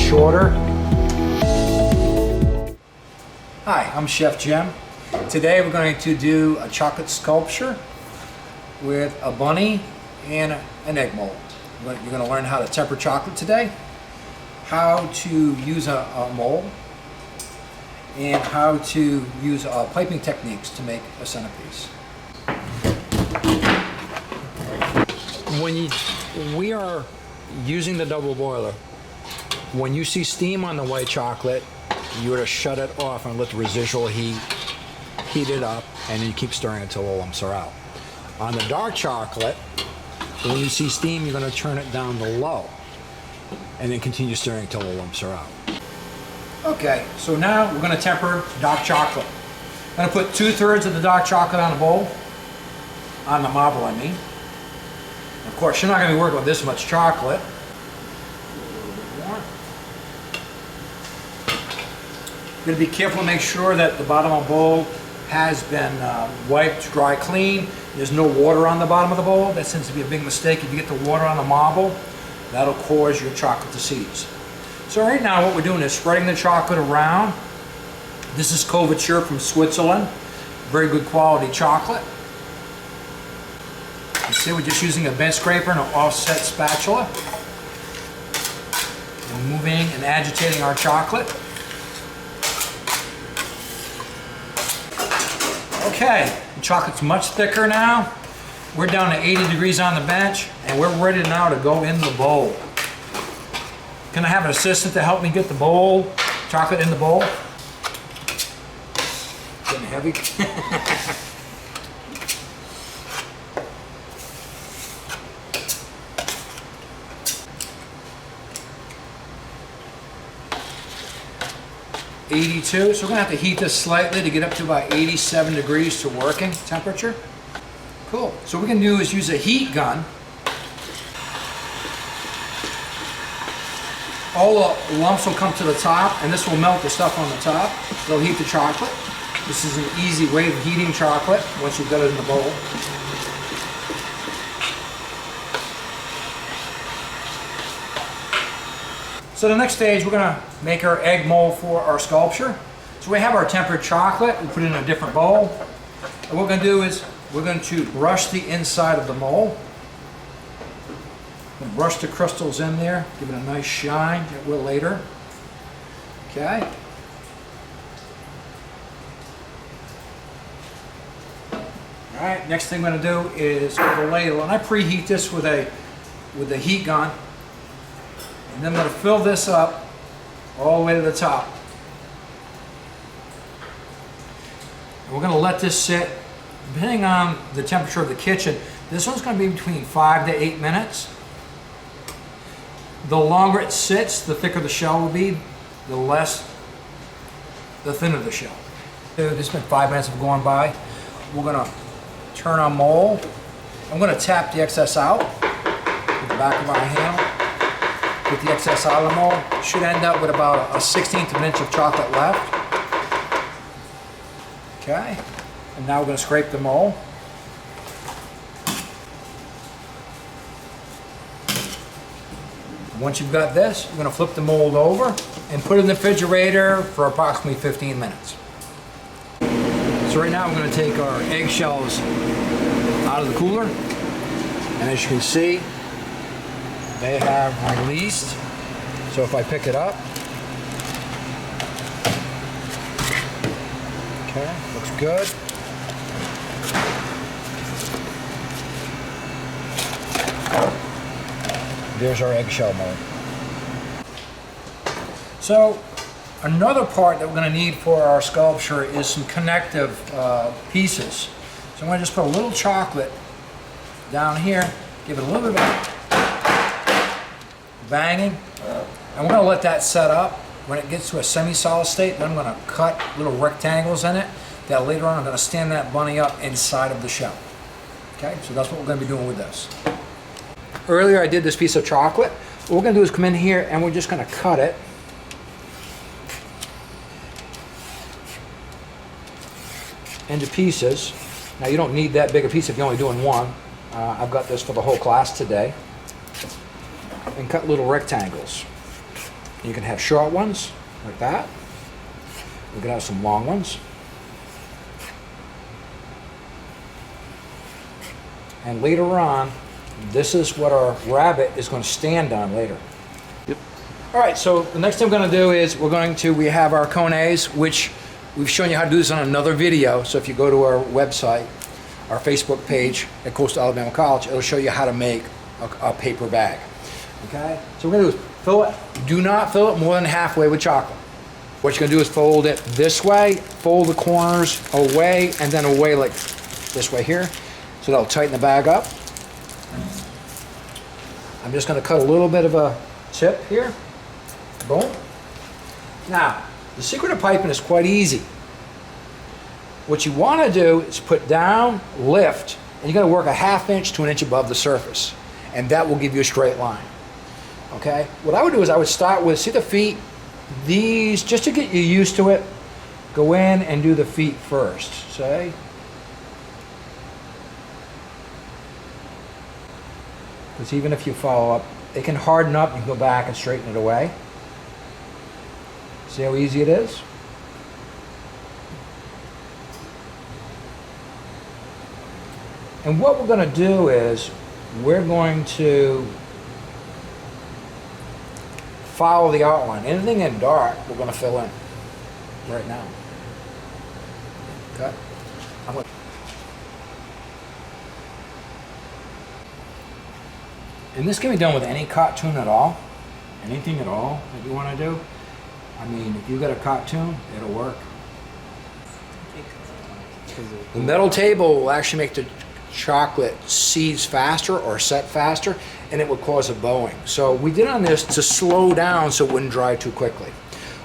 shorter. Hi, I'm Chef Jim. Today we're going to do a chocolate sculpture with a bunny and an egg mold. You're going to learn how to temper chocolate today, how to use a mold, and how to use piping techniques to make a centerpiece. We are using the double boiler. When you see steam on the white chocolate, you were to shut it off and let the residual heat it up, and then you keep stirring until the lumps are out. On the dark chocolate, when you see steam, you're going to turn it down to low and then continue stirring until the lumps are out. Okay, so now we're going to temper dark chocolate. I'm going to put 2/3 of the dark chocolate on a bowl, on the marble I mean. Of course, you're not going to be working with this much chocolate. You're going to be careful to make sure that the bottom of the bowl has been wiped dry clean. There's no water on the bottom of the bowl. That seems to be a big mistake. If you get the water on the marble, that'll cause your chocolate to seize. So right now what we're doing is spreading the chocolate around. This is couverture from Switzerland. Very good quality chocolate. You see we're just using a bench scraper and an offset spatula. And moving and agitating our chocolate. Okay, the chocolate's much thicker now. We're down to 80 degrees on the bench, and we're ready now to go in the bowl. Can I have an assistant to help me get the bowl, chocolate in the bowl? Getting heavy. .82, so we're gonna have to heat this slightly to get up to about 87 degrees to working temperature. Cool, so what we can do is use a heat gun. All the lumps will come to the top, and this will melt the stuff on the top. It'll heat the chocolate. This is an easy way of heating chocolate once you've got it in the bowl. So the next stage, we're going to make our egg mold for our sculpture. So we have our tempered chocolate. We put it in a different bowl. And what we're going to do is we're going to brush the inside of the mold. We'll brush the crystals in there, give it a nice shine. It will later. Okay. All right. Next thing I'm going to do is get a ladle, and I preheat this with a heat gun. And then I'm going to fill this up all the way to the top. And we're going to let this sit, depending on the temperature of the kitchen, this one's going to be between 5 to 8 minutes. The longer it sits, the thicker the shell will be, the thinner the shell. This has been 5 minutes of going by. We're going to turn our mold. I'm going to tap the excess out with the back of my handle. Get the excess out of the mold. Should end up with about a 1/16 of an inch of chocolate left. Okay, and now we're going to scrape the mold. Once you've got this, you're going to flip the mold over and put it in the refrigerator for approximately 15 minutes. So right now we're going to take our eggshells out of the cooler, and as you can see, they have released. So if I pick it up, okay, looks good. There's our eggshell mold. So another part that we're going to need for our sculpture is some connective pieces. So I'm going to just put a little chocolate down here, give it a little bit of banging, and we're going to let that set up. When it gets to a semi-solid state, then I'm going to cut little rectangles in it that later on I'm going to stand that bunny up inside of the shell. Okay, so that's what we're going to be doing with this. Earlier I did this piece of chocolate. What we're going to do is come in here and we're just going to cut it. Into pieces. Now you don't need that big a piece if you're only doing one. I've got this for the whole class today. And cut little rectangles. You can have short ones like that. You can have some long ones. And later on, this is what our rabbit is going to stand on later. Yep. All right, so the next thing we're going to do is we have our conés, which we've shown you how to do this on another video. So if you go to our website, our Facebook page at Coastal Alabama College, it'll show you how to make a paper bag. Okay? So what we're going to do is fill it. Do not fill it more than halfway with chocolate. What you're going to do is fold it this way, fold the corners away, and then away like this way here. So that'll tighten the bag up. I'm just going to cut a little bit of a tip here. Boom. Now, the secret of piping is quite easy. What you want to do is put down, lift, and you're going to work a 1/2 inch to 1 inch above the surface. And that will give you a straight line. Okay? What I would do is I would start with, see the feet? These, just to get you used to it, go in and do the feet first. Say. Because even if you follow up, it can harden up. You can go back and straighten it away. See how easy it is? And what we're going to do is we're going to follow the outline. Anything in dark, we're going to fill in right now. Okay? And this can be done with any cartoon at all. Anything at all that you want to do. I mean, if you got a cartoon, it'll work. The metal table will actually make the chocolate seize faster or set faster, and it would cause a bowing. So we did on this to slow down so it wouldn't dry too quickly.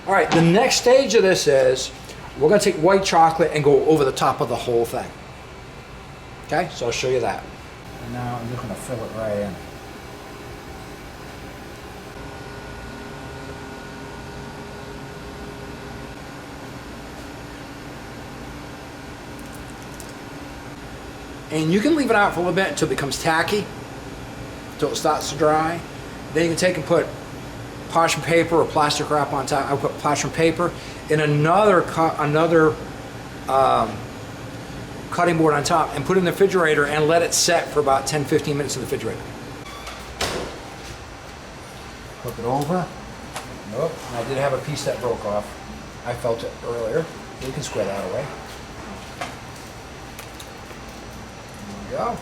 All right, the next stage of this is we're going to take white chocolate and go over the top of the whole thing. Okay, so I'll show you that. And now I'm just going to fill it right in. And you can leave it out for a little bit until it becomes tacky, until it starts to dry. Then you can take and put parchment paper or plastic wrap on top. I put parchment paper and another cutting board on top and put it in the refrigerator and let it set for about 10-15 minutes in the refrigerator. Flip it over. Nope, I did have a piece that broke off. I felt it earlier. You can square that away. Go.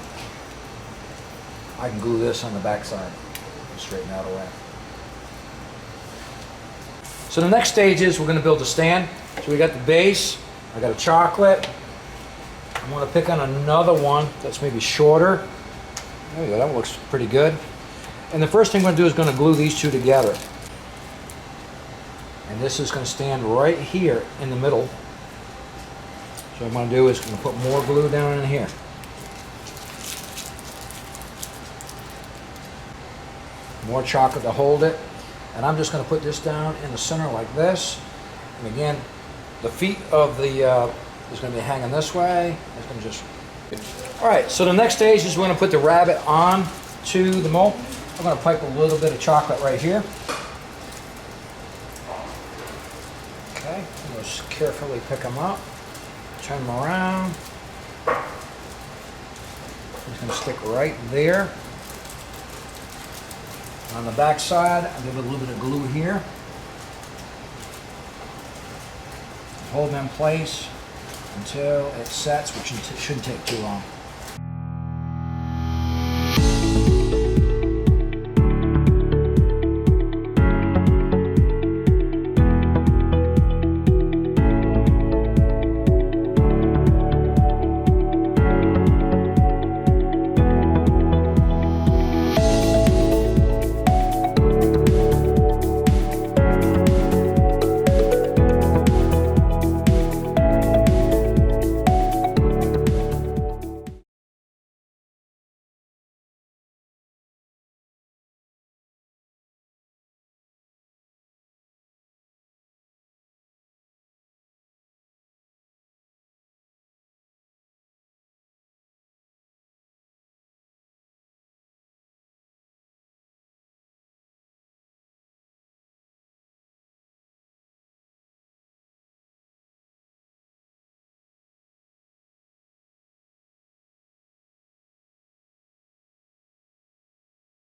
I can glue this on the back side and straighten that away. So the next stage is we're going to build a stand. So we got the base, I got a chocolate. I'm going to pick on another one that's maybe shorter. There you go, that looks pretty good. And the first thing I'm going to do is going to glue these two together. And this is going to stand right here in the middle. So what I'm going to do is I'm going to put more glue down in here. More chocolate to hold it, and I'm just going to put this down in the center like this. And again, the feet of the is going to be hanging this way. It's going to just. All right. So the next stage is we're going to put the rabbit on to the mold. I'm going to pipe a little bit of chocolate right here. Okay. Just carefully pick them up, turn them around. It's going to stick right there. On the back side, I'll give it a little bit of glue here. Hold them in place until it sets, which shouldn't take too long.